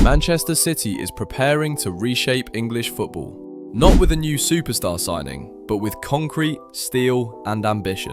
Manchester City is preparing to reshape English football. Not with a new superstar signing, but with concrete, steel, and ambition.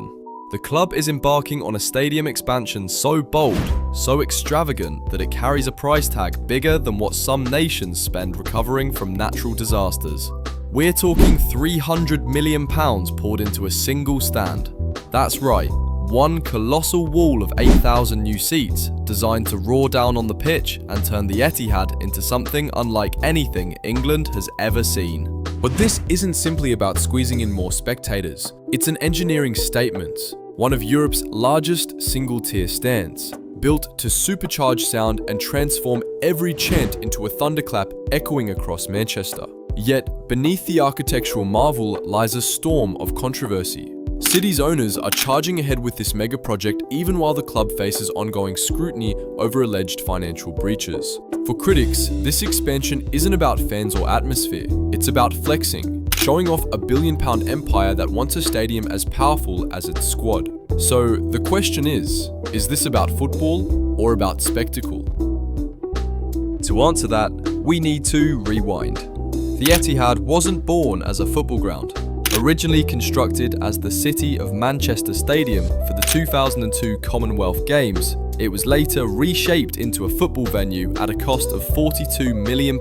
The club is embarking on a stadium expansion so bold, so extravagant that it carries a price tag bigger than what some nations spend recovering from natural disasters. We're talking £300 million poured into a single stand. That's right, one colossal wall of 8,000 new seats designed to roar down on the pitch and turn the Etihad into something unlike anything England has ever seen. But this isn't simply about squeezing in more spectators. It's an engineering statement, one of Europe's largest single-tier stands, built to supercharge sound and transform every chant into a thunderclap echoing across Manchester. Yet, beneath the architectural marvel lies a storm of controversy. City's owners are charging ahead with this mega project even while the club faces ongoing scrutiny over alleged financial breaches. For critics, this expansion isn't about fans or atmosphere, it's about flexing, showing off a billion-pound empire that wants a stadium as powerful as its squad. So the question is this about football or about spectacle? To answer that, we need to rewind. The Etihad wasn't born as a football ground. Originally constructed as the City of Manchester Stadium for the 2002 Commonwealth Games, it was later reshaped into a football venue at a cost of £42 million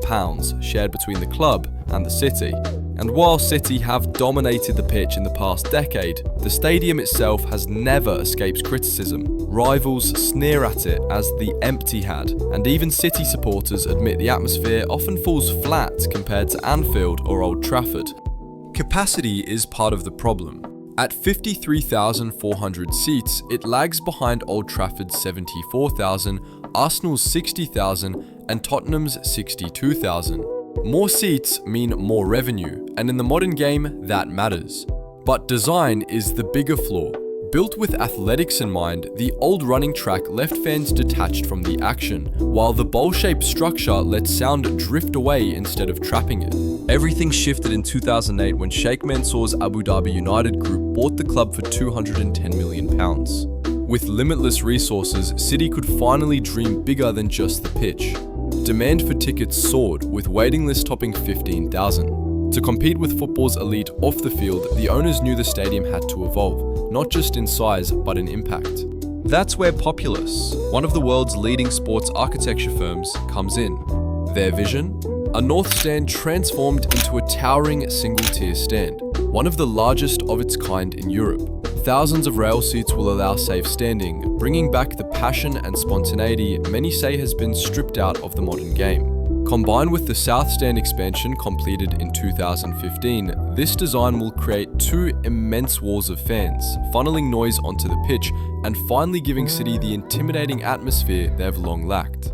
shared between the club and the city. And while City have dominated the pitch in the past decade, the stadium itself has never escaped criticism. Rivals sneer at it as the Emptyhad, and even City supporters admit the atmosphere often falls flat compared to Anfield or Old Trafford. Capacity is part of the problem. At 53,400 seats, it lags behind Old Trafford's 74,000, Arsenal's 60,000, and Tottenham's 62,000. More seats mean more revenue, and in the modern game, that matters. But design is the bigger flaw. Built with athletics in mind, the old running track left fans detached from the action, while the bowl-shaped structure let sound drift away instead of trapping it. Everything shifted in 2008 when Sheikh Mansour's Abu Dhabi United group bought the club for £210 million. With limitless resources, City could finally dream bigger than just the pitch. Demand for tickets soared, with waiting lists topping 15,000. To compete with football's elite off the field, the owners knew the stadium had to evolve, not just in size, but in impact. That's where Populous, one of the world's leading sports architecture firms, comes in. Their vision? A north stand transformed into a towering single-tier stand, one of the largest of its kind in Europe. Thousands of rail seats will allow safe standing, bringing back the passion and spontaneity many say has been stripped out of the modern game. Combined with the South Stand expansion completed in 2015, this design will create two immense walls of fans, funneling noise onto the pitch and finally giving City the intimidating atmosphere they've long lacked.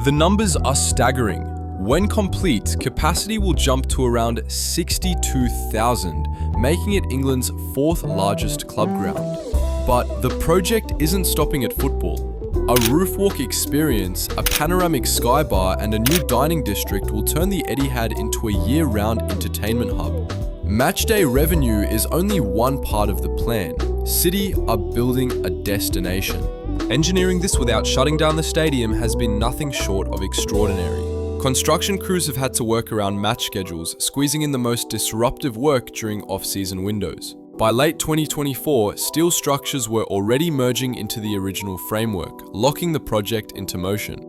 The numbers are staggering. When complete, capacity will jump to around 62,000, making it England's fourth largest club ground. But the project isn't stopping at football. A roof-walk experience, a panoramic sky bar, and a new dining district will turn the Etihad into a year-round entertainment hub. Matchday revenue is only one part of the plan. City are building a destination. Engineering this without shutting down the stadium has been nothing short of extraordinary. Construction crews have had to work around match schedules, squeezing in the most disruptive work during off-season windows. By late 2024, steel structures were already merging into the original framework, locking the project into motion.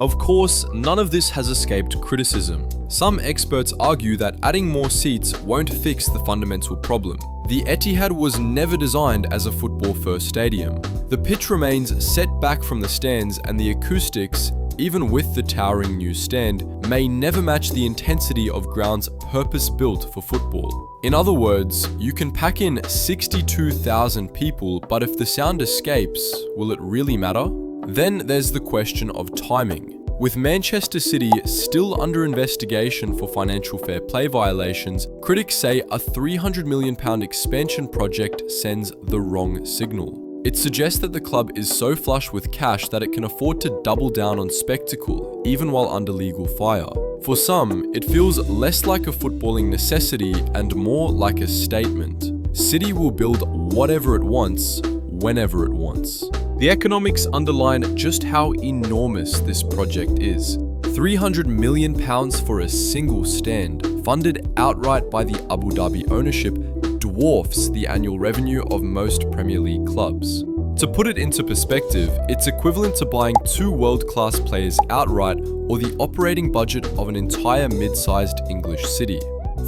Of course, none of this has escaped criticism. Some experts argue that adding more seats won't fix the fundamental problem. The Etihad was never designed as a football-first stadium. The pitch remains set back from the stands, and the acoustics, even with the towering new stand, may never match the intensity of grounds purpose-built for football. In other words, you can pack in 62,000 people, but if the sound escapes, will it really matter? Then there's the question of timing. With Manchester City still under investigation for financial fair play violations, critics say a £300 million expansion project sends the wrong signal. It suggests that the club is so flush with cash that it can afford to double down on spectacle, even while under legal fire. For some, it feels less like a footballing necessity and more like a statement. City will build whatever it wants, whenever it wants. The economics underline just how enormous this project is. £300 million for a single stand, funded outright by the Abu Dhabi ownership, dwarfs the annual revenue of most Premier League clubs. To put it into perspective, it's equivalent to buying 2 world-class players outright or the operating budget of an entire mid-sized English city.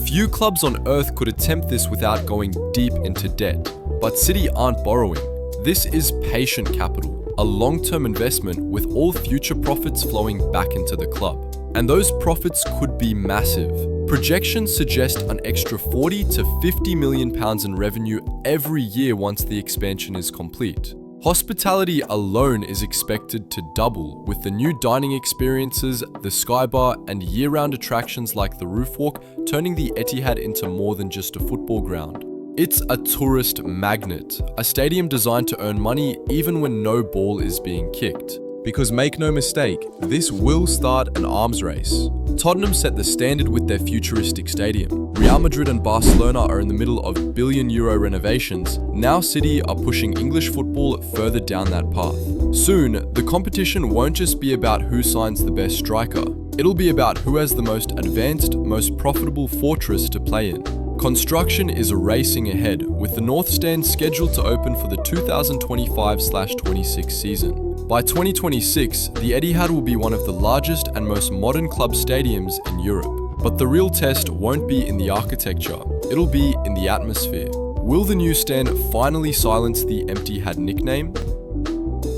Few clubs on earth could attempt this without going deep into debt, but City aren't borrowing. This is patient capital, a long-term investment with all future profits flowing back into the club. And those profits could be massive. Projections suggest an extra £40 to £50 million in revenue every year once the expansion is complete. Hospitality alone is expected to double, with the new dining experiences, the Sky Bar, and year-round attractions like the Roof Walk turning the Etihad into more than just a football ground. It's a tourist magnet, a stadium designed to earn money even when no ball is being kicked. Because make no mistake, this will start an arms race. Tottenham set the standard with their futuristic stadium. Real Madrid and Barcelona are in the middle of billion-euro renovations. Now City are pushing English football further down that path. Soon, the competition won't just be about who signs the best striker. It'll be about who has the most advanced, most profitable fortress to play in. Construction is racing ahead, with the North Stand scheduled to open for the 2025/26 season. By 2026, the Etihad will be one of the largest and most modern club stadiums in Europe. But the real test won't be in the architecture, it'll be in the atmosphere. Will the new stand finally silence the Etihad nickname?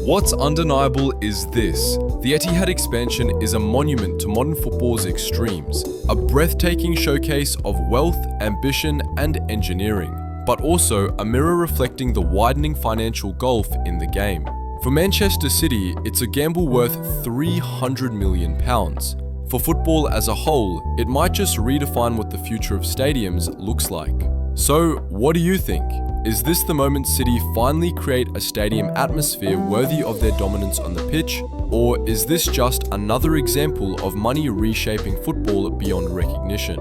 What's undeniable is this: the Etihad expansion is a monument to modern football's extremes, a breathtaking showcase of wealth, ambition, and engineering, but also a mirror reflecting the widening financial gulf in the game. For Manchester City, it's a gamble worth £300 million. For football as a whole, it might just redefine what the future of stadiums looks like. So, what do you think? Is this the moment City finally create a stadium atmosphere worthy of their dominance on the pitch? Or is this just another example of money reshaping football beyond recognition?